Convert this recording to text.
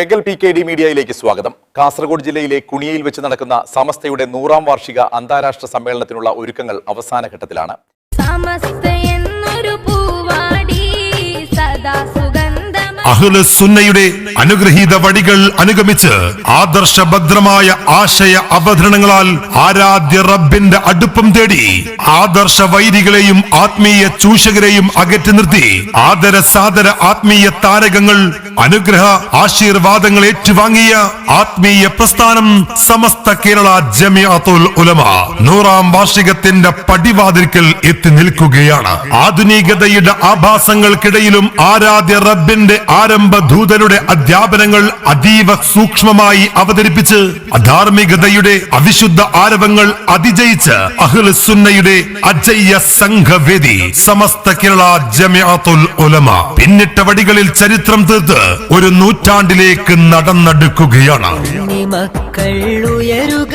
ബെഗൽ PKD മീഡിയയിലേക്ക് സ്വാഗതം. കാസർഗോഡ് ജില്ലയിലെ കുണിയയിൽ വെച്ച് നടക്കുന്ന സമസ്തയുടെ 100ാം വാർഷിക അന്താരാഷ്ട്ര സമ്മേളനത്തിനുള്ള ഒരുക്കങ്ങൾ അവസാന ഘട്ടത്തിലാണ്. അഹ്ലുസുന്നയുടെ അനുഗ്രഹീത വഴികൾ അനുഗമിച്ച് ആദർശഭദ്രമായ ആശയ അവതരണങ്ങളാൽ ആരാധ്യ റബ്ബിന്റെ അടുപ്പം തേടി ആദർശ വൈരികളെയും ആത്മീയ ചൂഷകരെയും അകറ്റി നിർത്തി ആദര സാദര ആത്മീയ താരകങ്ങൾ അനുഗ്രഹ ആശീർവാദങ്ങൾ ഏറ്റുവാങ്ങിയ ആത്മീയ പ്രസ്ഥാനം സമസ്ത കേരള ജമിഅത്തുൽ ഉലമ 100ാം വാർഷികത്തിന്റെ പടിവാതിൽക്കൽ എത്തി നിൽക്കുകയാണ്. ആധുനികതയുടെ ആഭാസങ്ങൾക്കിടയിലും ആരാധ്യ റബ്ബിന്റെ ആരംഭ ദൂതരുടെ അധ്യാപനങ്ങൾ അതീവ സൂക്ഷ്മമായി അവതരിപ്പിച്ച് അധാർമികതയുടെ അവിശുദ്ധ ആരവങ്ങൾ അതിജയിച്ച് അഹ്ലുസുന്നയുടെ അജയ്യ സംഘവേദി സമസ്ത കേരള ജമിഅത്തുൽ ഉലമ പിന്നിട്ട വടികളിൽ ചരിത്രം തീർത്ത് ഒരു നൂറ്റാണ്ടിലേക്ക് നടന്നെടുക്കുകയാണ്. മക്കൾ ഉയരുക